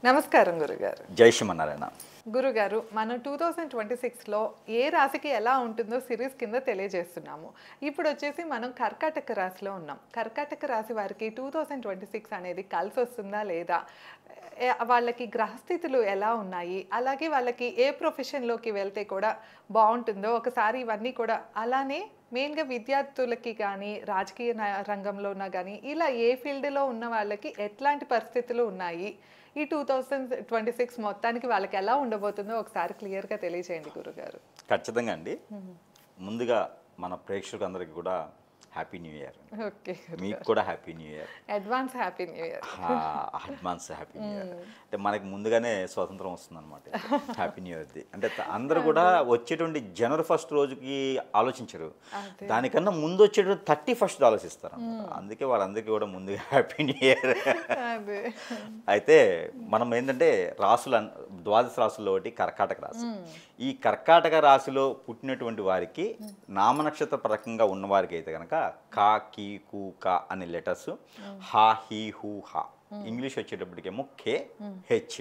నమస్కారం గురుగారు. జై శ్రీమన్నారాయణ. గురుగారు, మనం 2026లో ఏ రాశికి ఎలా ఉంటుందో సిరీస్ కింద తెలియజేస్తున్నాము. ఇప్పుడు వచ్చేసి మనం కర్కాటక రాశిలో ఉన్నాం. కర్కాటక రాశి వారికి 2026 అనేది కలిసి వస్తుందా లేదా, వాళ్ళకి గ్రహస్థితులు ఎలా ఉన్నాయి, అలాగే వాళ్ళకి ఏ ప్రొఫెషన్లోకి వెళ్తే కూడా బాగుంటుందో ఒకసారి ఇవన్నీ కూడా, అలానే మెయిన్గా విద్యార్థులకి కానీ రాజకీయ రంగంలో ఉన్నా కానీ ఇలా ఏ ఫీల్డ్లో ఉన్న వాళ్ళకి ఎట్లాంటి పరిస్థితులు ఉన్నాయి, ఈ 2026 మొత్తానికి వాళ్ళకి ఎలా ఉండబోతుందో ఒకసారి క్లియర్గా తెలియజేయండి గురుగారు. ఖచ్చితంగా అండి. ముందుగా మన ప్రేక్షకులందరికీ కూడా హ్యాపీ న్యూ ఇయర్. ఓకే, మీకు కూడా happy new year. Advance happy new year. Advance happy new year. అంటే మనకి ముందుగానే స్వాతంత్రం వస్తుంది అనమాట హ్యాపీ న్యూ ఇయర్ది. అంటే అందరూ కూడా వచ్చేటువంటి జనవరి 1 రోజుకి ఆలోచించరు, దానికన్నా ముందు వచ్చేటువంటి 31 ఆలోచిస్తారు. అందుకే వాళ్ళందరికీ కూడా ముందుగా హ్యాపీ న్యూ ఇయర్. అయితే మనం ఏంటంటే ద్వాదశ రాశుల్లో ఒకటి కర్కాటక రాశి. ఈ కర్కాటక రాశిలో పుట్టినటువంటి వారికి నామనక్షత్ర పరకంగా ఉన్నవారికి అయితే కనుక కా, కీ, కు, కా అనే లెటర్స్, హా, హీ, హూ, హా, ఇంగ్లీష్ వచ్చేటప్పటికేమో కే, హెచ్,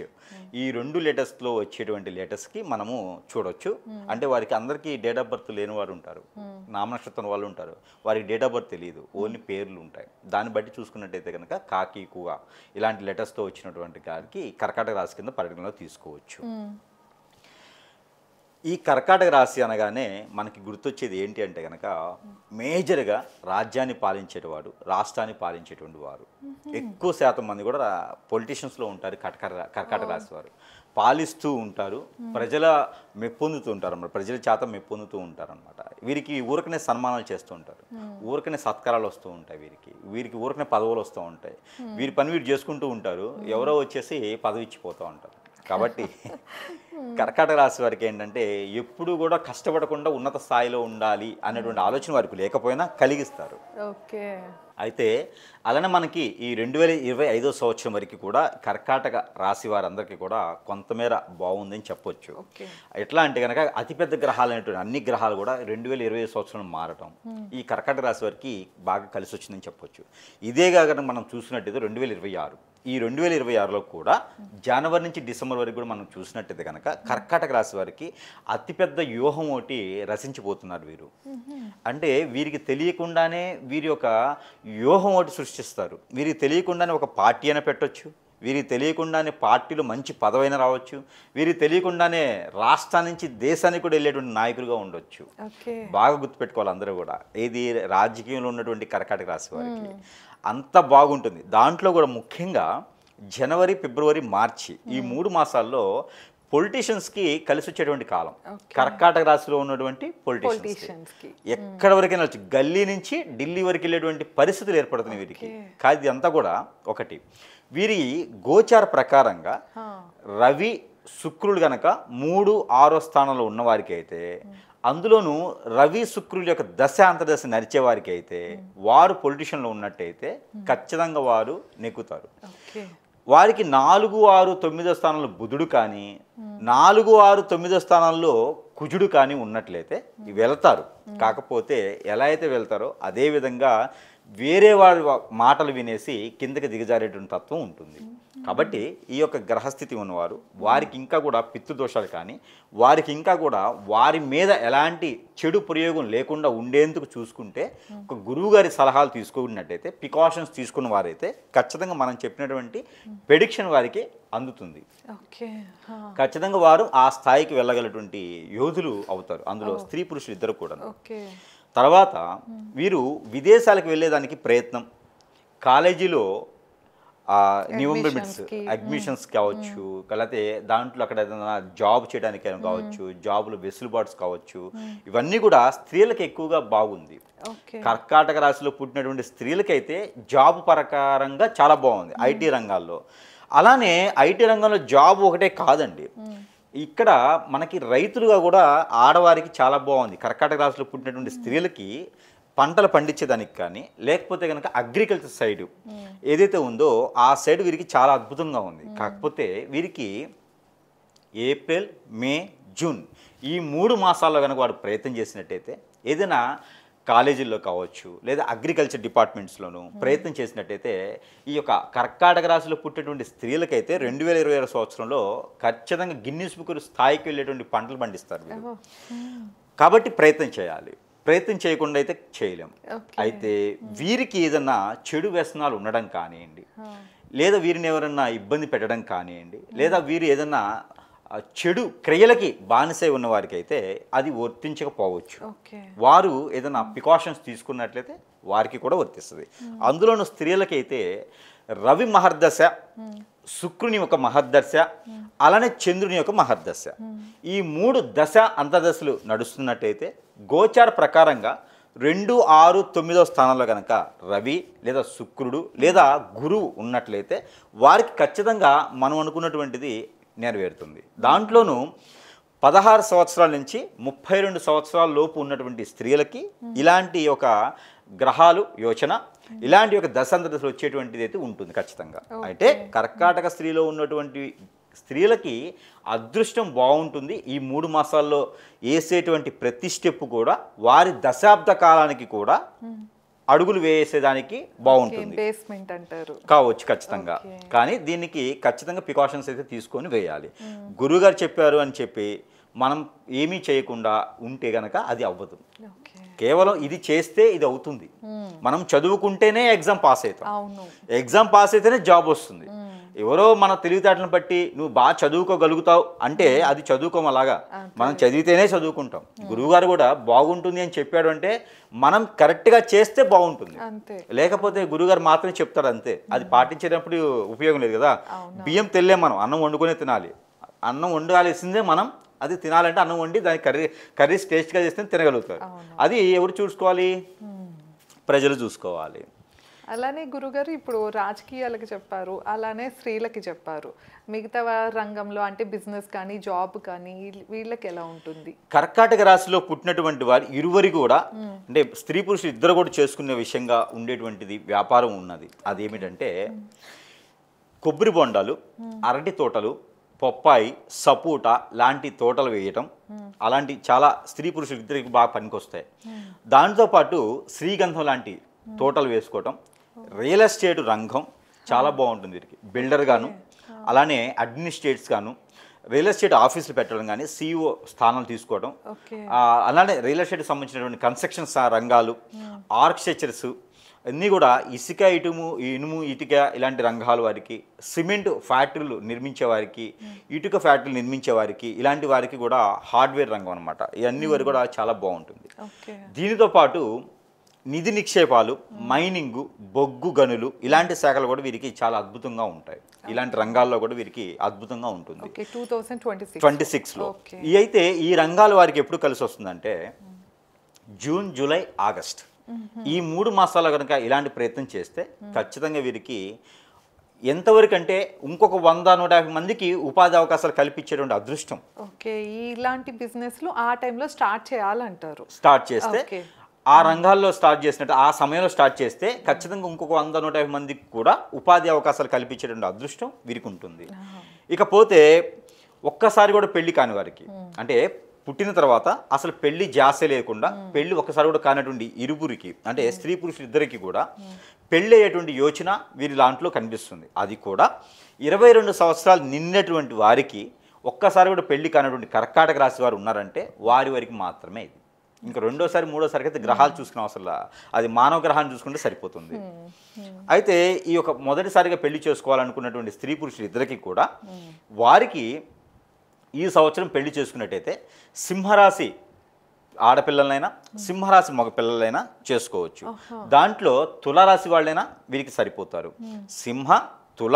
ఈ 2 లెటర్స్లో వచ్చేటువంటి లెటర్స్కి మనము చూడొచ్చు. అంటే వారికి అందరికీ డేట్ ఆఫ్ బర్త్ లేని వారు ఉంటారు, నామనక్షత్రం వాళ్ళు ఉంటారు, వారికి డేట్ ఆఫ్ బర్త్ తెలియదు, ఓన్లీ పేర్లు ఉంటాయి. దాన్ని బట్టి చూసుకున్నట్టయితే కనుక కాకి, కువా ఇలాంటి లెటర్స్తో వచ్చినటువంటి గారికి కర్కాటక రాశి కింద పరిగణలో తీసుకోవచ్చు. ఈ కర్కాటక రాశి అనగానే మనకి గుర్తొచ్చేది ఏంటి అంటే కనుక మేజర్గా రాజ్యాన్ని పాలించేవాడు, రాష్ట్రాన్ని పాలించేటువంటి వారు. ఎక్కువ శాతం మంది కూడా పొలిటీషియన్స్లో ఉంటారు కర్కాటక రాశి వారు. పాలిస్తూ ఉంటారు, ప్రజల మెప్పొందుతూ ఉంటారు అన్నమాట, ప్రజల చేత మెప్పొందుతూ ఉంటారు అనమాట. వీరికి ఊరికనే సన్మానాలు చేస్తూ ఉంటారు, ఊరికనే సత్కారాలు వస్తూ ఉంటాయి, వీరికి ఊరికనే పదవులు వస్తూ ఉంటాయి. వీరి పని వీరు చేసుకుంటూ ఉంటారు, ఎవరో వచ్చేసి పదవి ఇచ్చిపోతూ ఉంటారు. కాబట్టి కర్కాటక రాశి వారికి ఏంటంటే ఎప్పుడు కూడా కష్టపడకుండా ఉన్నత స్థాయిలో ఉండాలి అనేటువంటి ఆలోచన వారికి లేకపోయినా కలిగిస్తారు. ఓకే. అయితే అలానే మనకి ఈ 2025 సంవత్సరం వరకు కూడా కర్కాటక రాశి వారందరికీ కూడా కొంతమేర బాగుందని చెప్పొచ్చు. ఎట్లా అంటే కనుక అతిపెద్ద గ్రహాలు అనేటువంటి అన్ని గ్రహాలు కూడా 2025 సంవత్సరం మారటం ఈ కర్కాటక రాశి వారికి బాగా కలిసి వచ్చిందని చెప్పొచ్చు. ఇదే కాకుండా మనం చూసినట్టయితే 2026, ఈ 2026లో కూడా జనవరి నుంచి డిసెంబర్ వరకు కూడా మనం చూసినట్టయితే కనుక కర్కాటక రాశి వారికి అతిపెద్ద వ్యూహం ఒకటి రచించిపోతున్నారు వీరు. అంటే వీరికి తెలియకుండానే వీరి యొక్క వ్యూహం ఒకటి సృష్టిస్తారు. వీరికి తెలియకుండానే ఒక పార్టీ అయినా పెట్టవచ్చు, వీరికి తెలియకుండానే పార్టీలో మంచి పదవైనా రావచ్చు, వీరికి తెలియకుండానే రాష్ట్రం నుంచి దేశానికి కూడా వెళ్ళేటువంటి నాయకులుగా ఉండొచ్చు. బాగా గుర్తుపెట్టుకోవాలి అందరూ కూడా, ఏది రాజకీయంలో ఉన్నటువంటి కర్కాటక రాశి వారికి అంత బాగుంటుంది. దాంట్లో కూడా ముఖ్యంగా జనవరి, ఫిబ్రవరి, మార్చి ఈ 3 మాసాల్లో పొలిటీషియన్స్కి కలిసి వచ్చేటువంటి కాలం. కర్కాటక రాశిలో ఉన్నటువంటి పొలిటీషియన్స్కి ఎక్కడి వరకైనా వచ్చి గల్లీ నుంచి ఢిల్లీ వరకు వెళ్ళేటువంటి పరిస్థితులు ఏర్పడుతున్నాయి వీరికి. కాదు ఇదంతా కూడా ఒకటి, వీరి గోచార ప్రకారంగా రవి, శుక్రుడు కనుక 3, 6వ స్థానంలో ఉన్నవారికి అయితే, అందులోనూ రవి, శుక్రుల యొక్క దశ అంతర్దశ నడిచే వారికి అయితే, వారు పొలిటీషియన్లో ఉన్నట్టయితే ఖచ్చితంగా వారు నెక్కుతారు. వారికి 4, 6, 9వ స్థానంలో బుధుడు కానీ, 4, 6, 9వ స్థానాల్లో కుజుడు కానీ ఉన్నట్లయితే వెళ్తారు. కాకపోతే ఎలా అయితే వెళ్తారో అదే విధంగా వేరే వారి మాటలు వినేసి కిందకి దిగజారేటువంటి తత్వం ఉంటుంది. కాబట్టి ఈ యొక్క గ్రహస్థితి ఉన్నవారు వారికి ఇంకా కూడా పితృదోషాలు కానీ, వారికి ఇంకా కూడా వారి మీద ఎలాంటి చెడు ప్రయోగం లేకుండా ఉండేందుకు చూసుకుంటే, ఒక గురువు గారి సలహాలు తీసుకున్నట్టయితే, ప్రికాషన్స్ తీసుకున్న వారైతే ఖచ్చితంగా మనం చెప్పినటువంటి ప్రెడిక్షన్ వారికి అందుతుంది. ఖచ్చితంగా వారు ఆ స్థాయికి వెళ్ళగలటువంటి యోధులు అవుతారు, అందులో స్త్రీ పురుషులు ఇద్దరు కూడా. తర్వాత వీరు విదేశాలకు వెళ్ళేదానికి ప్రయత్నం, కాలేజీలో అడ్మిషన్స్ కావచ్చు, లేకపోతే దాంట్లో అక్కడ ఏదైనా జాబ్ చేయడానికి కావచ్చు, జాబులు వెసులుబాట్స్ కావచ్చు, ఇవన్నీ కూడా స్త్రీలకు ఎక్కువగా బాగుంది. కర్కాటక రాశిలో పుట్టినటువంటి స్త్రీలకైతే జాబ్ ప్రకారంగా చాలా బాగుంది ఐటీ రంగాల్లో. అలానే ఐటీ రంగంలో జాబ్ ఒకటే కాదండి, ఇక్కడ మనకి రైతులుగా కూడా ఆడవారికి చాలా బాగుంది. కర్కాటక రాశిలో పుట్టినటువంటి స్త్రీలకి పంటలు పండించేదానికి కానీ, లేకపోతే కనుక అగ్రికల్చర్ సైడ్ ఏదైతే ఉందో ఆ సైడ్ వీరికి చాలా అద్భుతంగా ఉంది. కాకపోతే వీరికి ఏప్రిల్, మే, జూన్ ఈ 3 మాసాల్లో కనుక వాడు ప్రయత్నం చేసినట్టయితే, ఏదైనా కాలేజీల్లో కావచ్చు లేదా అగ్రికల్చర్ డిపార్ట్మెంట్స్లోనూ ప్రయత్నం చేసినట్టయితే ఈ యొక్క కర్కాటక రాశిలో పుట్టేటువంటి స్త్రీలకైతే 2026 సంవత్సరంలో ఖచ్చితంగా గిన్నిస్ బుక్ స్థాయికి వెళ్ళేటువంటి పంటలు పండిస్తారు వీరు. కాబట్టి ప్రయత్నం చేయాలి. ప్రయత్నం చేయకుండా అయితే చేయలేం. అయితే వీరికి ఏదన్నా చెడు వ్యసనాలు ఉండడం కానివ్వండి, లేదా వీరిని ఎవరన్నా ఇబ్బంది పెట్టడం కానివ్వండి, లేదా వీరు ఏదన్నా చెడు క్రియలకి బానిసై ఉన్న వారికి అయితే అది వర్తించకపోవచ్చు. వారు ఏదైనా ప్రికాషన్స్ తీసుకున్నట్లయితే వారికి కూడా వర్తిస్తుంది. అందులోనూ స్త్రీలకైతే రవి మహర్దశ, శుక్రుని యొక్క మహర్దశ, అలానే చంద్రుని యొక్క మహర్దశ, ఈ 3 దశ అంతర్దశలు నడుస్తున్నట్టయితే గోచార ప్రకారంగా 2, 6, 9వ స్థానంలో కనుక రవి లేదా శుక్రుడు లేదా గురువు ఉన్నట్లయితే వారికి ఖచ్చితంగా మనం అనుకున్నటువంటిది నెరవేరుతుంది. దాంట్లోనూ 16 సంవత్సరాల నుంచి 32 సంవత్సరాల లోపు ఉన్నటువంటి స్త్రీలకి ఇలాంటి ఒక గ్రహాలు యోచన, ఇలాంటి ఒక దశాంతదశలు వచ్చేటువంటిది అయితే ఉంటుంది ఖచ్చితంగా. అయితే కర్కాటక స్త్రీలో ఉన్నటువంటి స్త్రీలకి అదృష్టం బాగుంటుంది. ఈ 3 మాసాల్లో వేసేటువంటి ప్రతి స్టెప్ కూడా వారి దశాబ్ద కాలానికి కూడా అడుగులు వేసేదానికి బాగుంటుంది. బేస్మెంట్ అంటారు కావచ్చు ఖచ్చితంగా. కానీ దీనికి ఖచ్చితంగా ప్రికాషన్స్ అయితే తీసుకొని వేయాలి. గురువుగారు చెప్పారు అని చెప్పి మనం ఏమీ చేయకుండా ఉంటే గనక అది అవ్వదు. కేవలం ఇది చేస్తే ఇది అవుతుంది. మనం చదువుకుంటేనే ఎగ్జామ్ పాస్ అవుతాం. ఎగ్జామ్ పాస్ అయితేనే జాబ్ వస్తుంది. ఎవరో మన తెలివితేటలను బట్టి నువ్వు బాగా చదువుకోగలుగుతావు అంటే అది చదువుకోం. అలాగా మనం చదివితేనే చదువుకుంటాం. గురువుగారు కూడా బాగుంటుంది అని చెప్పాడు అంటే మనం కరెక్ట్గా చేస్తే బాగుంటుంది. లేకపోతే గురువుగారు మాత్రమే చెప్తాడు అంతే, అది పాటించేటప్పుడు ఉపయోగం లేదు కదా. బియ్యం తెల్లే మనం అన్నం వండుకునే తినాలి. అన్నం వండాల్సిందే మనం. అది తినాలంటే అన్నం వండి దానికి కర్రీ టేస్ట్గా చేస్తే తినగలుగుతారు. అది ఎవరు చూసుకోవాలి? ప్రజలు చూసుకోవాలి. అలానే గురుగారు ఇప్పుడు రాజకీయాలకు చెప్పారు, అలానే స్త్రీలకి చెప్పారు. మిగతా రంగంలో అంటే బిజినెస్ కానీ జాబ్ కానీ వీళ్ళకి ఎలా ఉంటుంది? కర్కాటక రాశిలో పుట్టినటువంటి వారు ఇరువురి కూడా అంటే స్త్రీ పురుషులు ఇద్దరు కూడా చేసుకునే విషయంగా ఉండేటువంటిది వ్యాపారం ఉన్నది. అదేమిటంటే కొబ్బరి బొండాలు, అరటి తోటలు, పొప్పాయి, సపోటా లాంటి తోటలు వేయటం, అలాంటి చాలా స్త్రీ పురుషులు ఇద్దరికి బాగా పనికొస్తాయి. దాంతోపాటు శ్రీగంధం లాంటి తోటలు వేసుకోవటం, రియల్ ఎస్టేట్ రంగం చాలా బాగుంటుంది వీరికి. బిల్డర్ గాను, అలానే అడ్మినిస్ట్రేట్స్ గాను, రియల్ ఎస్టేట్ ఆఫీసులు పెట్టడం కానీ, CEO స్థానాలు తీసుకోవడం, అలానే రియల్ ఎస్టేట్ సంబంధించినటువంటి కన్స్ట్రక్షన్స్ రంగాలు, ఆర్కిటెక్చర్స్ అన్నీ కూడా ఇసుక, ఇనుము, ఇటుక ఇలాంటి రంగాల వారికి, సిమెంట్ ఫ్యాక్టరీలు నిర్మించే వారికి, ఇటుక ఫ్యాక్టరీలు నిర్మించే వారికి, ఇలాంటి వారికి కూడా హార్డ్వేర్ రంగం అనమాట. ఇవన్నీ వారికి కూడా చాలా బాగుంటుంది. దీనితో పాటు నిధి నిక్షేపాలు, మైనింగ్, బొగ్గు గనులు ఇలాంటి శాఖలు కూడా వీరికి చాలా అద్భుతంగా ఉంటాయి. ఇలాంటి రంగాల్లో కూడా వీరికి అద్భుతంగా ఉంటుంది 2026లో. అయితే ఈ రంగాల వారికి ఎప్పుడు కలిసి వస్తుందంటే జూన్, జూలై, ఆగస్ట్ ఈ 3 మాసాల్లో కనుక ఇలాంటి ప్రయత్నం చేస్తే ఖచ్చితంగా వీరికి ఎంతవరకు అంటే ఇంకొక 100-150 మందికి ఉపాధి అవకాశాలు కల్పించేటువంటి అదృష్టం. ఇలాంటి బిజినెస్లు ఆ టైంలో స్టార్ట్ చేయాలంటారు. స్టార్ట్ చేస్తే ఆ రంగాల్లో స్టార్ట్ చేసినట్టు ఆ సమయంలో స్టార్ట్ చేస్తే ఖచ్చితంగా ఇంకొక 100-150 మందికి కూడా ఉపాధి అవకాశాలు కల్పించేటువంటి అదృష్టం వీరికి ఉంటుంది. ఇకపోతే ఒక్కసారి కూడా పెళ్లి కాని వారికి అంటే పుట్టిన తర్వాత అసలు పెళ్లి జాసే లేకుండా పెళ్లి ఒక్కసారి కూడా కానటువంటి ఇరువురికి అంటే స్త్రీ పురుషులు ఇద్దరికి కూడా పెళ్లి అయ్యేటువంటి యోచన వీరి దాంట్లో కనిపిస్తుంది. అది కూడా 22 సంవత్సరాలు నిన్నటువంటి వారికి ఒక్కసారి కూడా పెళ్లి కానటువంటి కర్కాటక రాశి వారు ఉన్నారంటే వారికి మాత్రమే ఇది. ఇంకా రెండోసారి మూడోసారికి అయితే గ్రహాలు చూసుకునే అవసరం, అది మానవ గ్రహాన్ని చూసుకుంటే సరిపోతుంది. అయితే ఈ యొక్క మొదటిసారిగా పెళ్లి చేసుకోవాలనుకున్నటువంటి స్త్రీ పురుషులు ఇద్దరికి కూడా వారికి ఈ సంవత్సరం పెళ్లి చేసుకున్నట్టయితే సింహరాశి ఆడపిల్లలైనా, సింహరాశి మగపిల్లలైనా చేసుకోవచ్చు. దాంట్లో తులారాశి వాళ్ళైనా వీరికి సరిపోతారు. సింహ, తుల,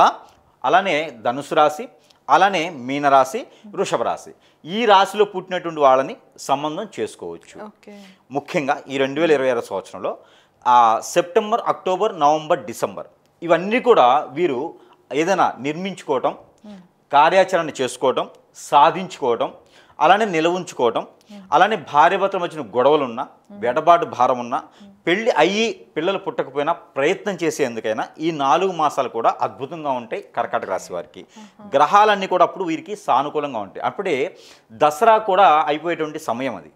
అలానే ధనుసు రాశి, అలానే మీనరాశి, వృషభ రాశి ఈ రాశిలో పుట్టినటువంటి వాళ్ళని సంబంధం చేసుకోవచ్చు. ముఖ్యంగా ఈ 2026 సంవత్సరంలో సెప్టెంబర్, అక్టోబర్, నవంబర్, డిసెంబర్ ఇవన్నీ కూడా వీరు ఏదైనా నిర్మించుకోవటం, కార్యాచరణ చేసుకోవటం, సాధించుకోవటం, అలానే నిలవుంచుకోవటం, అలానే భార్యాభర్తల మధ్యన గొడవలున్నా, వెడబాటు భారం ఉన్నా, పెళ్ళి అయ్యి పిల్లలు పుట్టకపోయినా ప్రయత్నం చేసేందుకైనా ఈ 4 మాసాలు కూడా అద్భుతంగా ఉంటాయి కర్కాటక రాశి వారికి. గ్రహాలన్నీ కూడా అప్పుడు వీరికి సానుకూలంగా ఉంటాయి. అప్పుడే దసరా కూడా అయిపోయేటువంటి సమయం అది.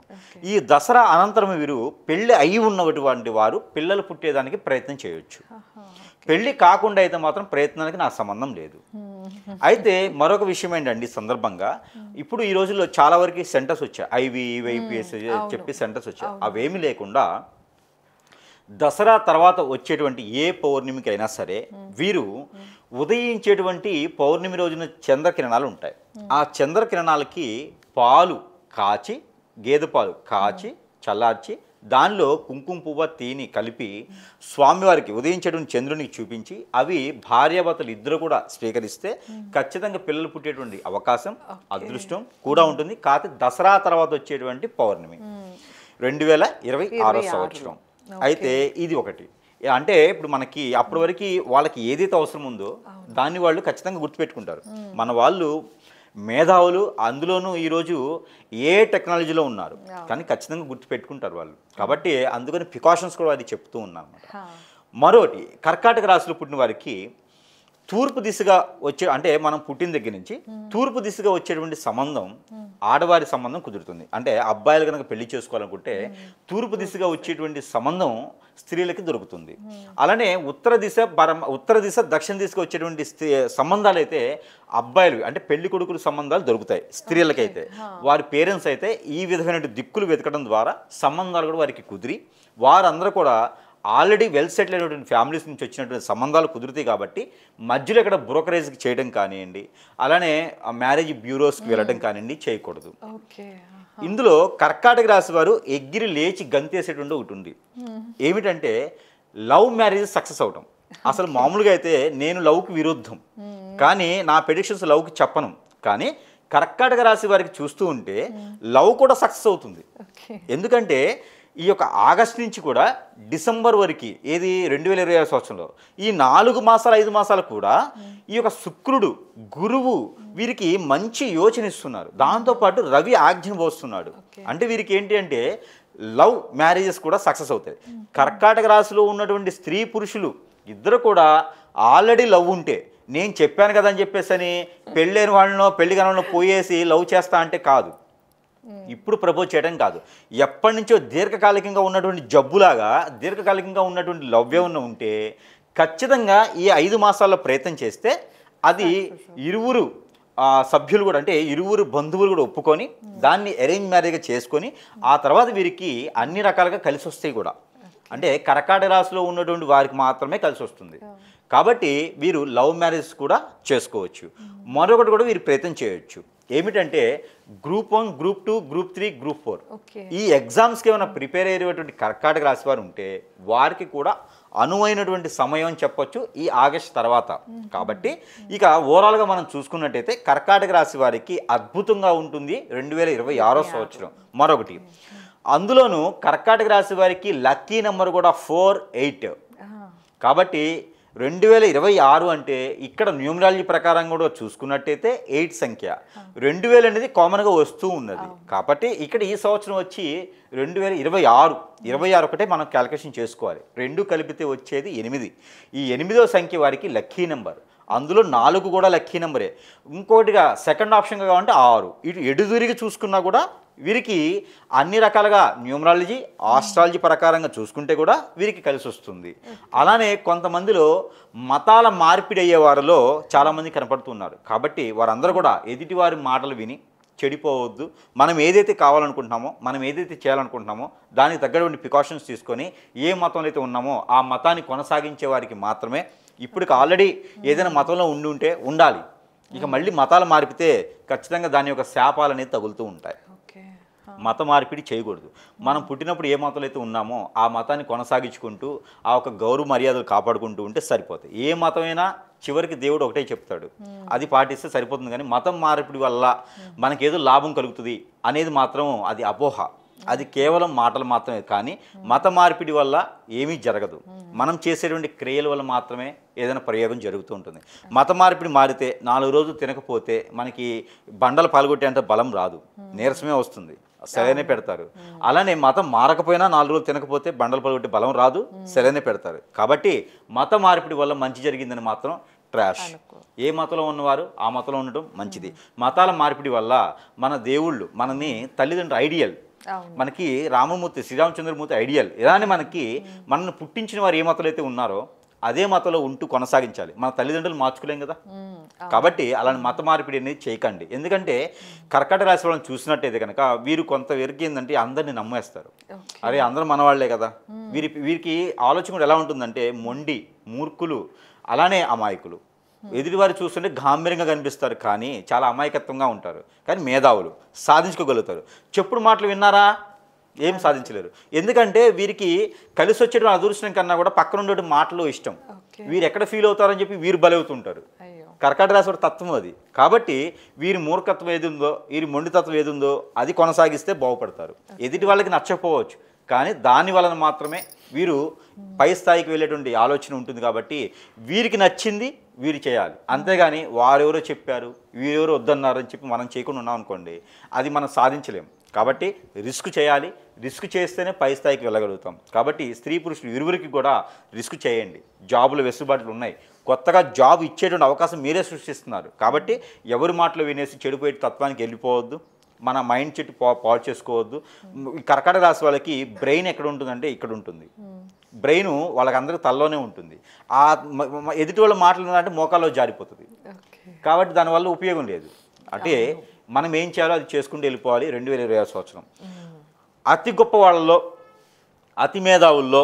ఈ దసరా అనంతరం వీరు పెళ్ళి అయి ఉన్నటువంటి వారు పిల్లలు పుట్టేదానికి ప్రయత్నం చేయొచ్చు. పెళ్ళి కాకుండా అయితే మాత్రం ప్రయత్నానికి నాకు సంబంధం లేదు. అయితే మరొక విషయం ఏంటండి, ఈ సందర్భంగా ఇప్పుడు ఈ రోజుల్లో చాలా వరకు సెంటర్స్ వచ్చాయి, IVIPS చెప్పి సెంటర్స్ వచ్చాయి. అవేమీ లేకుండా దసరా తర్వాత వచ్చేటువంటి ఏ పౌర్ణమికి అయినా సరే వీరు ఉదయించేటువంటి పౌర్ణమి రోజున చంద్రకిరణాలు ఉంటాయి. ఆ చంద్రకిరణాలకి పాలు కాచి, గేదె పాలు కాచి చల్లార్చి దానిలో కుంకుమ పువ్వు తేనె కలిపి స్వామివారికి ఉదయించేటువంటి చంద్రునికి చూపించి అవి భార్యాభర్తలు ఇద్దరు కూడా స్వీకరిస్తే ఖచ్చితంగా పిల్లలు పుట్టేటువంటి అవకాశం, అదృష్టం కూడా ఉంటుంది. కాకపోతే దసరా తర్వాత వచ్చేటువంటి పౌర్ణమి 2026 సంవత్సరం. అయితే ఇది ఒకటి అంటే ఇప్పుడు మనకి అప్పటి వరకు వాళ్ళకి ఏదైతే అవసరం ఉందో దాన్ని వాళ్ళు ఖచ్చితంగా గుర్తుపెట్టుకుంటారు. మన వాళ్ళు మేధావులు, అందులోనూ ఈరోజు ఏ టెక్నాలజీలో ఉన్నారు కానీ ఖచ్చితంగా గుర్తుపెట్టుకుంటారు వాళ్ళు. కాబట్టి అందుకని ప్రికాషన్స్ కూడా అది చెప్తూ ఉన్నాను అన్నమాట. మరోటి కర్కాటక రాశిలో పుట్టిన వారికి తూర్పు దిశగా వచ్చే అంటే మనం పుట్టిన దగ్గర నుంచి తూర్పు దిశగా వచ్చేటువంటి సంబంధం ఆడవారి సంబంధం కుదురుతుంది. అంటే అబ్బాయిలు కనుక పెళ్లి చేసుకోవాలనుకుంటే తూర్పు దిశగా వచ్చేటువంటి సంబంధం స్త్రీలకి దొరుకుతుంది. అలానే ఉత్తర దిశ దక్షిణ దిశగా వచ్చేటువంటి సంబంధాలు అయితే అబ్బాయిలు అంటే పెళ్లి కొడుకుల సంబంధాలు దొరుకుతాయి. స్త్రీలకైతే వారి పేరెంట్స్ అయితే ఈ విధమైన దిక్కులు వెతకడం ద్వారా సంబంధాలు కూడా వారికి కుదిరి వారందరూ కూడా ఆల్రెడీ వెల్ సెటిల్ అయినటువంటి ఫ్యామిలీస్ నుంచి వచ్చినటువంటి సంబంధాలు కుదురుతాయి. కాబట్టి మధ్యలో ఇక్కడ బ్రోకరేజ్కి చేయడం కానివ్వండి, అలానే మ్యారేజ్ బ్యూరోస్కి వెళ్ళడం కానివ్వండి చేయకూడదు. ఇందులో కర్కాటక రాశి వారు ఎగిరి లేచి గంతేసేటువంటి ఒకటి ఉంది. ఏమిటంటే లవ్ మ్యారేజ్ సక్సెస్ అవటం. అసలు మామూలుగా అయితే నేను లవ్కి విరుద్ధం, కానీ నా ప్రెడిక్షన్స్ లవ్కి చెప్పను. కానీ కర్కాటక రాశి వారికి చూస్తూ ఉంటే లవ్ కూడా సక్సెస్ అవుతుంది. ఎందుకంటే ఈ యొక్క ఆగస్టు నుంచి కూడా డిసెంబర్ వరకు ఏది 2026 సంవత్సరంలో ఈ 4 మాసాలు 5 మాసాలు కూడా ఈ యొక్క శుక్రుడు గురువు వీరికి మంచి యోచన ఇస్తున్నారు. దాంతోపాటు రవి ఆజ్ఞను పోస్తున్నాడు. అంటే వీరికి ఏంటి అంటే లవ్ మ్యారేజెస్ కూడా సక్సెస్ అవుతాయి. కర్కాటక రాశిలో ఉన్నటువంటి స్త్రీ పురుషులు ఇద్దరు కూడా ఆల్రెడీ లవ్ ఉంటే నేను చెప్పాను కదా అని చెప్పేసి అని పెళ్ళైన వాళ్ళనో పెళ్లి కాని పోయేసి లవ్ చేస్తా అంటే కాదు, ఇప్పుడు ప్రపోజ్ చేయడం కాదు. ఎప్పటి నుంచో దీర్ఘకాలికంగా ఉన్నటువంటి జబ్బులాగా దీర్ఘకాలికంగా ఉన్నటువంటి లవ్ ఏమన్నా ఉంటే ఖచ్చితంగా ఈ 5 మాసాల్లో ప్రయత్నం చేస్తే అది ఇరువురు సభ్యులు కూడా అంటే ఇరువురు బంధువులు కూడా ఒప్పుకొని దాన్ని అరేంజ్ మ్యారేజ్గా చేసుకొని ఆ తర్వాత వీరికి అన్ని రకాలుగా కలిసి వస్తాయి కూడా. అంటే కర్కాటక రాశిలో ఉన్నటువంటి వారికి మాత్రమే కలిసి వస్తుంది. కాబట్టి వీరు లవ్ మ్యారేజ్ కూడా చేసుకోవచ్చు. మరొకటి కూడా వీరు ప్రయత్నం చేయొచ్చు. ఏమిటంటే గ్రూప్ 1, గ్రూప్ 2, గ్రూప్ 3, గ్రూప్ 4 ఈ ఎగ్జామ్స్కి ఏమైనా ప్రిపేర్ అయ్యేటువంటి కర్కాటక రాశి వారు ఉంటే వారికి కూడా అనువైనటువంటి సమయం అని చెప్పొచ్చు ఈ ఆగస్టు తర్వాత. కాబట్టి ఇక ఓవరాల్గా మనం చూసుకున్నట్టయితే కర్కాటక రాశి వారికి అద్భుతంగా ఉంటుంది 2026 సంవత్సరం. మరొకటి అందులోనూ కర్కాటక రాశి వారికి లక్కీ నెంబర్ కూడా 4, 8. కాబట్టి 2026 అంటే ఇక్కడ న్యూమరాలజీ ప్రకారం కూడా చూసుకున్నట్టయితే 8 సంఖ్య 2000 అనేది కామన్గా వస్తూ ఉన్నది. కాబట్టి ఇక్కడ ఈ సంవత్సరం వచ్చి 2026 ఒకటే మనం క్యాలిక్యులేషన్ చేసుకోవాలి. 2 కలిపితే వచ్చేది 8. ఈ 8వ సంఖ్య వారికి లక్కీ నెంబర్. అందులో 4 కూడా లక్కీ నెంబరే. ఇంకోటిగా సెకండ్ ఆప్షన్గా కావాలంటే 6. ఇటు ఎడుదురిగి చూసుకున్నా కూడా వీరికి అన్ని రకాలుగా న్యూమరాలజీ ఆస్ట్రాలజీ ప్రకారంగా చూసుకుంటే కూడా వీరికి కలిసి వస్తుంది. అలానే కొంతమందిలో మతాల మార్పిడి అయ్యే వారిలో చాలామంది కనపడుతున్నారు. కాబట్టి వారందరూ కూడా ఎదుటివారి మాటలు విని చెడిపోవద్దు. మనం ఏదైతే కావాలనుకుంటున్నామో మనం ఏదైతే చేయాలనుకుంటున్నామో దానికి తగ్గటువంటి ప్రికాషన్స్ తీసుకొని ఏ మతంలో అయితే ఉన్నామో ఆ మతాన్ని కొనసాగించే వారికి మాత్రమే. ఇప్పటికి ఆల్రెడీ ఏదైనా మతంలో ఉంటే ఉండాలి. ఇక మళ్ళీ మతాలు మారిపితే ఖచ్చితంగా దాని యొక్క శాపాలు అనేది తగులుతూ ఉంటాయి. మత మార్పిడి చేయకూడదు. మనం పుట్టినప్పుడు ఏ మతంలో అయితే ఉన్నామో ఆ మతాన్ని కొనసాగించుకుంటూ ఆ ఒక గౌరవ మర్యాదలు కాపాడుకుంటూ ఉంటే సరిపోతాయి. ఏ మతమైనా చివరికి దేవుడు ఒకటే చెప్తాడు, అది పాటిస్తే సరిపోతుంది. కానీ మతం మార్పిడి వల్ల మనకేదో లాభం కలుగుతుంది అనేది మాత్రం అది అపోహ. అది కేవలం మాటలు మాత్రమే, కానీ మత మార్పిడి వల్ల ఏమీ జరగదు. మనం చేసేటువంటి క్రియల వల్ల మాత్రమే ఏదైనా ప్రయోగం జరుగుతూ ఉంటుంది. మత మార్పిడి మారితే 4 రోజులు తినకపోతే మనకి బండలు పాల్గొట్టేంత బలం రాదు, నీరసమే వస్తుంది, సెలైనే పెడతారు. అలానే మతం మారకపోయినా 4 రోజులు తినకపోతే బండలు పాల్గొట్టే బలం రాదు, సెలైనే పెడతారు. కాబట్టి మత మార్పిడి వల్ల మంచి జరిగిందని మాత్రం ట్రాష్. ఏ మతంలో ఉన్నవారు ఆ మతంలో ఉండటం మంచిది. మతాల మార్పిడి వల్ల మన దేవుళ్ళు మనని తల్లిదండ్రులు ఐడియల్, మనకి రామమూర్తి శ్రీరామచంద్రమూర్తి ఐడియల్. ఇలానే మనల్ని పుట్టించిన వారు ఏ మతంలో అయితే ఉన్నారో అదే మతంలో ఉంటూ కొనసాగించాలి. మన తల్లిదండ్రులు మార్చుకోలేం కదా. కాబట్టి అలాంటి మత మార్పిడి అనేది చేయకండి. ఎందుకంటే కర్కాటక రాశి వాళ్ళని చూసినట్టయితే కనుక వీరు కొంతవరకు ఏంటంటే అందరిని నమ్మేస్తారు. అరే అందరూ మనవాళ్లే కదా. వీరికి ఆలోచన కూడా ఎలా ఉంటుందంటే మొండి, మూర్ఖులు, అలానే అమాయకులు. ఎదుటివారు చూస్తుంటే గాంభీర్యంగా కనిపిస్తారు కానీ చాలా అమాయకత్వంగా ఉంటారు, కానీ మేధావులు, సాధించుకోగలుగుతారు. చెప్పుడు మాటలు విన్నారా, ఏం సాధించలేరు. ఎందుకంటే వీరికి కలిసి వచ్చేటువంటి అదృష్టం కన్నా కూడా పక్కన ఉండే మాటలు ఇష్టం. వీరు ఎక్కడ ఫీల్ అవుతారని చెప్పి వీరు బలవుతుంటారు. కర్కాటక రాశి వారి తత్వం అది. కాబట్టి వీరి మూర్ఖత్వం ఏది ఉందో, వీరి మొండితత్వం ఏది ఉందో అది కొనసాగిస్తే బాగుపడతారు. ఎదుటి వాళ్ళకి నచ్చకపోవచ్చు, కానీ దాని వలన మాత్రమే వీరు పై స్థాయికి వెళ్ళేటువంటి ఆలోచన ఉంటుంది. కాబట్టి వీరికి నచ్చింది వీరు చేయాలి. అంతేగాని వారెవరో చెప్పారు, వీరెవరో వద్దన్నారు అని చెప్పి మనం చేయకుండా ఉన్నాం అనుకోండి, అది మనం సాధించలేము. కాబట్టి రిస్క్ చేయాలి. రిస్క్ చేస్తేనే పై స్థాయికి వెళ్ళగలుగుతాం. కాబట్టి స్త్రీ పురుషులు ఇరువురికి కూడా రిస్క్ చేయండి. జాబులు వెసులుబాట్లు ఉన్నాయి. కొత్తగా జాబ్ ఇచ్చేటువంటి అవకాశం మీరే సృష్టిస్తున్నారు. కాబట్టి ఎవరి మాటలు వినేసి చెడిపోయే తత్వానికి వెళ్ళిపోవద్దు. మన మైండ్ సెట్ పాడు చేసుకోవద్దు. ఈ కర్కాటక రాశి వాళ్ళకి బ్రెయిన్ ఎక్కడ ఉంటుందంటే ఇక్కడ ఉంటుంది. బ్రెయిన్ వాళ్ళకందరికీ తలలోనే ఉంటుంది. ఆ ఎదుటి వాళ్ళ మాటలు అంటే మోకాల్లో జారిపోతుంది. కాబట్టి దానివల్ల ఉపయోగం లేదు. అంటే మనం ఏం చేయాలో అది చేసుకుంటూ వెళ్ళిపోవాలి. 2026 సంవత్సరం అతి గొప్ప వాళ్ళలో, అతి మేధావుల్లో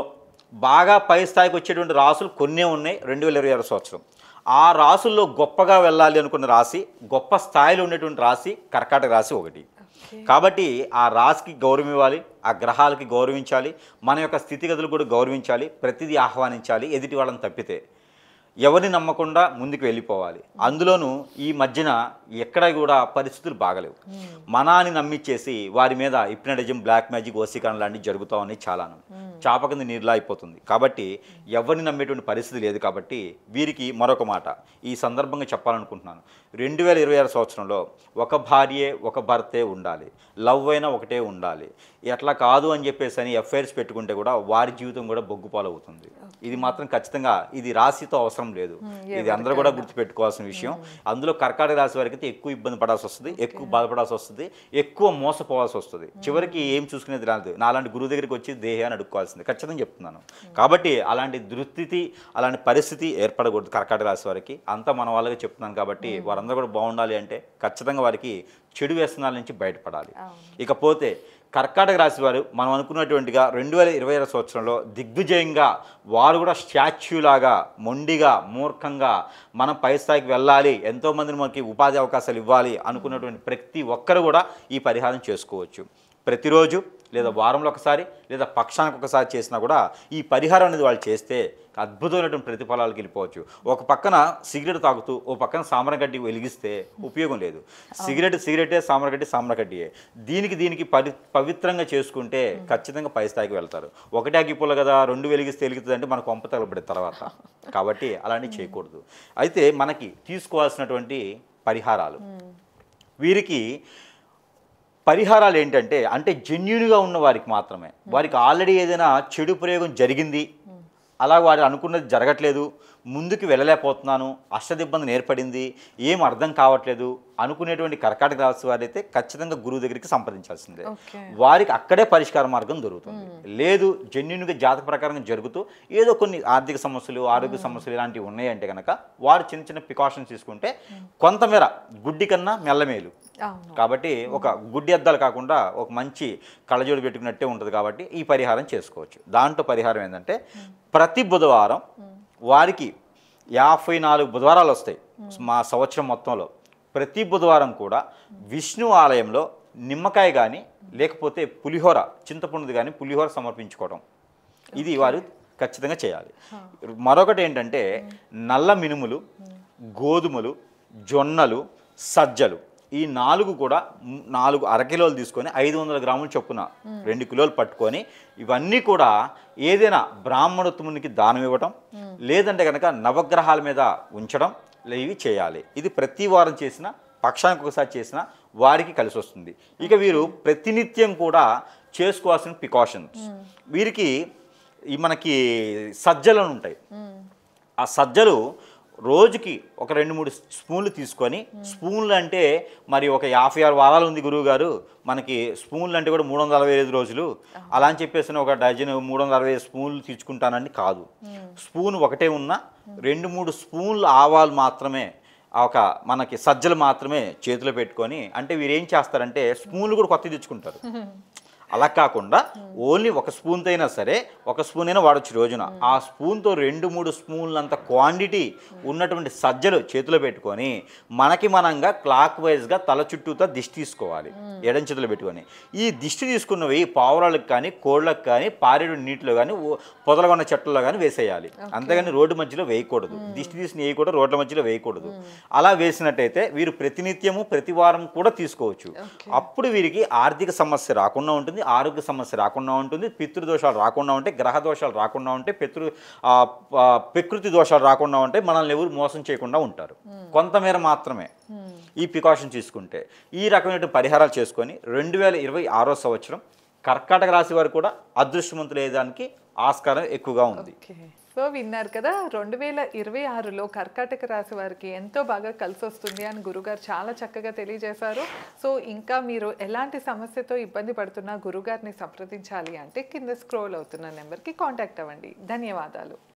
బాగా పై స్థాయికి వచ్చేటువంటి రాసులు కొన్నే ఉన్నాయి 2026 సంవత్సరం. ఆ రాసుల్లో గొప్పగా వెళ్ళాలి అనుకున్న రాశి, గొప్ప స్థాయిలో ఉండేటువంటి రాశి కర్కాటక రాశి ఒకటి. కాబట్టి ఆ రాశికి గౌరవం ఇవ్వాలి, ఆ గ్రహాలకి గౌరవించాలి, మన యొక్క స్థితిగతులు కూడా గౌరవించాలి, ప్రతిదీ ఆహ్వానించాలి. ఎదుటి వాళ్ళని తప్పితే ఎవరిని నమ్మకుండా ముందుకు వెళ్ళిపోవాలి. అందులోనూ ఈ మధ్యన ఎక్కడ కూడా పరిస్థితులు బాగలేవు. మనాన్ని నమ్మిచ్చేసి వారి మీద హిప్నటిజం, బ్లాక్ మ్యాజిక్, వశీకరణ లాంటివి జరుగుతామని చాలాను చాప కింద నీరులా అయిపోతుంది. కాబట్టి ఎవరిని నమ్మేటువంటి పరిస్థితి లేదు. కాబట్టి వీరికి మరొక మాట ఈ సందర్భంగా చెప్పాలనుకుంటున్నాను. 2026 సంవత్సరంలో ఒక భార్యే ఒక భర్తే ఉండాలి, లవ్ అయినా ఒకటే ఉండాలి. ఎట్లా కాదు అని చెప్పేసి అని ఎఫ్ఐఆర్స్ పెట్టుకుంటే కూడా వారి జీవితం కూడా బొగ్గుపాలవుతుంది. ఇది మాత్రం ఖచ్చితంగా ఇది రాశితో అవసరం లేదు. ఇది అందరూ కూడా గుర్తుపెట్టుకోవాల్సిన విషయం. అందులో కర్కాటక రాశి వారికి అయితే ఎక్కువ ఇబ్బంది పడాల్సి వస్తుంది, ఎక్కువ బాధపడాల్సి వస్తుంది, ఎక్కువ మోసపోవాల్సి వస్తుంది. చివరికి ఏం చూసుకునేది రాదు. నాలాంటి గురువు దగ్గరికి వచ్చి దేహాన్ని అడుక్కోవాల్సింది ఖచ్చితంగా చెప్తున్నాను. కాబట్టి అలాంటి దుస్థితి, అలాంటి పరిస్థితి ఏర్పడకూడదు కర్కాటక రాశి వారికి. అంతా మన వాళ్ళకి చెప్తున్నాను. కాబట్టి వారందరూ కూడా బాగుండాలి అంటే ఖచ్చితంగా వారికి చెడు వ్యసనాల నుంచి బయటపడాలి. ఇకపోతే కర్కాటక రాశి వారు మనం అనుకున్నటువంటిగా 2026 సంవత్సరంలో దిగ్విజయంగా వారు కూడా స్టాచ్యూలాగా, మొండిగా, మూర్ఖంగా మనం పై స్థాయికి వెళ్ళాలి, ఎంతోమందిని మనకి ఉపాధి అవకాశాలు ఇవ్వాలి అనుకున్నటువంటి ప్రతి ఒక్కరు కూడా ఈ పరిహారం చేసుకోవచ్చు. ప్రతిరోజు లేదా వారంలో ఒకసారి లేదా పక్షానికి ఒకసారి చేసినా కూడా ఈ పరిహారం అనేది వాళ్ళు చేస్తే అద్భుతమైనటువంటి ప్రతిఫలాలకు వెళ్ళిపోవచ్చు. ఒక పక్కన సిగరెట్ తాగుతూ ఓ పక్కన సామరగడ్డి వెలిగిస్తే ఉపయోగం లేదు. సిగరెటే, సామరగడ్డియే. దీనికి పవిత్రంగా చేసుకుంటే ఖచ్చితంగా పై స్థాయికి వెళ్తారు. ఒకటే అగ్గిపుల్ల కదా, 2 వెలిగిస్తే వెలుగుతుంది అంటే మనకు కొంప తగలబడే తర్వాత. కాబట్టి అలాంటివి చేయకూడదు. అయితే మనకి తీసుకోవాల్సినటువంటి పరిహారాలు, వీరికి పరిహారాలు ఏంటంటే అంటే జెన్యూన్గా ఉన్న వారికి మాత్రమే. వారికి ఆల్రెడీ ఏదైనా చెడు ప్రయోగం జరిగింది, అలా వారు అనుకున్నది జరగట్లేదు, ముందుకు వెళ్ళలేకపోతున్నాను, అష్టదిబ్బంది ఏర్పడింది, ఏం అర్థం కావట్లేదు అనుకునేటువంటి కర్కాటక రాశి వారైతే ఖచ్చితంగా గురువు దగ్గరికి సంప్రదించాల్సిందే. వారికి అక్కడే పరిష్కార మార్గం దొరుకుతుంది. లేదు జెన్యూన్గా జాతక ప్రకారంగా జరుగుతూ ఏదో కొన్ని ఆర్థిక సమస్యలు, ఆరోగ్య సమస్యలు ఇలాంటివి ఉన్నాయంటే కనుక వారు చిన్న చిన్న ప్రికాషన్స్ తీసుకుంటే కొంతమేర గుడ్డి కన్నా మెల్లమేలు. కాబట్టి ఒక గుడ్డి అద్దాలు కాకుండా ఒక మంచి కళ్ళజోడు పెట్టుకున్నట్టే ఉంటుంది. కాబట్టి ఈ పరిహారం చేసుకోవచ్చు. దాంట్లో పరిహారం ఏంటంటే ప్రతి బుధవారం వారికి 54 బుధవారాలు వస్తాయి మా సంవత్సరం మొత్తంలో. ప్రతి బుధవారం కూడా విష్ణు ఆలయంలో నిమ్మకాయ కానీ లేకపోతే పులిహోర, చింతపండుది కానీ పులిహోర సమర్పించుకోవడం, ఇది వారు ఖచ్చితంగా చేయాలి. మరొకటి ఏంటంటే నల్ల మినుములు, గోధుమలు, జొన్నలు, సజ్జలు ఈ 4 కూడా 4 అరకిలోలు తీసుకొని 500 గ్రాములు చొప్పున 2 కిలోలు పట్టుకొని ఇవన్నీ కూడా ఏదైనా బ్రాహ్మణోత్తమునికి దానం ఇవ్వటం, లేదంటే కనుక నవగ్రహాల మీద ఉంచడం ఇవి చేయాలి. ఇది ప్రతి వారం చేసిన, పక్షానికి ఒకసారి చేసిన వారికి కలిసి వస్తుంది. ఇక వీరు ప్రతినిత్యం కూడా చేసుకోవాల్సిన ప్రికాషన్స్, వీరికి ఈ మనకి సజ్జలు ఉంటాయి. ఆ సజ్జలు రోజుకి ఒక 2-3 స్పూన్లు తీసుకొని, స్పూన్లు అంటే మరి ఒక 56 వారాలు ఉంది గురువు గారు, మనకి స్పూన్లు అంటే కూడా 365 రోజులు అలా అని చెప్పేసి ఒక డజన్ 365 స్పూన్లు తీసుకుంటానని కాదు. స్పూన్ ఒకటే ఉన్నా 2-3 స్పూన్లు ఆవాలు మాత్రమే, ఒక మనకి సజ్జలు మాత్రమే చేతిలో పెట్టుకొని, అంటే వీరు ఏం చేస్తారంటే స్పూన్లు కూడా కొత్తవి తెచ్చుకుంటారు. అలా కాకుండా ఓన్లీ ఒక స్పూన్తో అయినా సరే, ఒక స్పూన్ అయినా వాడచ్చు రోజున. ఆ స్పూన్తో 2-3 స్పూన్లంత క్వాంటిటీ ఉన్నటువంటి సజ్జలు చేతిలో పెట్టుకొని మనకి మనంగా క్లాక్ వైజ్గా తల చుట్టూతో దిష్టి తీసుకోవాలి, ఎడం చేతిలో పెట్టుకొని. ఈ దిష్టి తీసుకున్నవి పావురాలకు కానీ, కోళ్ళకు కానీ, పారేడు నీటిలో కానీ, పొదలుగా ఉన్న చెట్లలో కానీ వేసేయాలి. అంతేగాని రోడ్డు మధ్యలో వేయకూడదు. దిష్టి తీసి వేయకూడదు, రోడ్ల మధ్యలో వేయకూడదు. అలా వేసినట్టయితే వీరు ప్రతినిత్యము ప్రతి వారం కూడా తీసుకోవచ్చు. అప్పుడు వీరికి ఆర్థిక సమస్య రాకుండా ఉంటుంది, ఆరోగ్య సమస్య రాకుండా ఉంటుంది, పితృదోషాలు రాకుండా ఉంటాయి, గ్రహ దోషాలు రాకుండా ఉంటాయి, ప్రకృతి దోషాలు రాకుండా ఉంటాయి, మనల్ని ఎవరు మోసం చేయకుండా ఉంటారు. కొంతమేర మాత్రమే ఈ ప్రికాషన్ తీసుకుంటే. ఈ రకమైన పరిహారాలు చేసుకొని 2026 సంవత్సరం కర్కాటక రాశి వారు కూడా అదృష్టవంతులు అయ్యేదానికి ఆస్కారం ఎక్కువగా ఉంది. సో విన్నారు కదా, 2026లో కర్కాటక రాశి వారికి ఎంతో బాగా కలిసి వస్తుంది అని గురుగారు చాలా చక్కగా తెలియజేశారు. సో ఇంకా మీరు ఎలాంటి సమస్యతో ఇబ్బంది పడుతున్నా గురుగారిని సంప్రదించాలి అంటే కింద స్క్రోల్ అవుతున్న నెంబర్కి కాంటాక్ట్ అవ్వండి. ధన్యవాదాలు.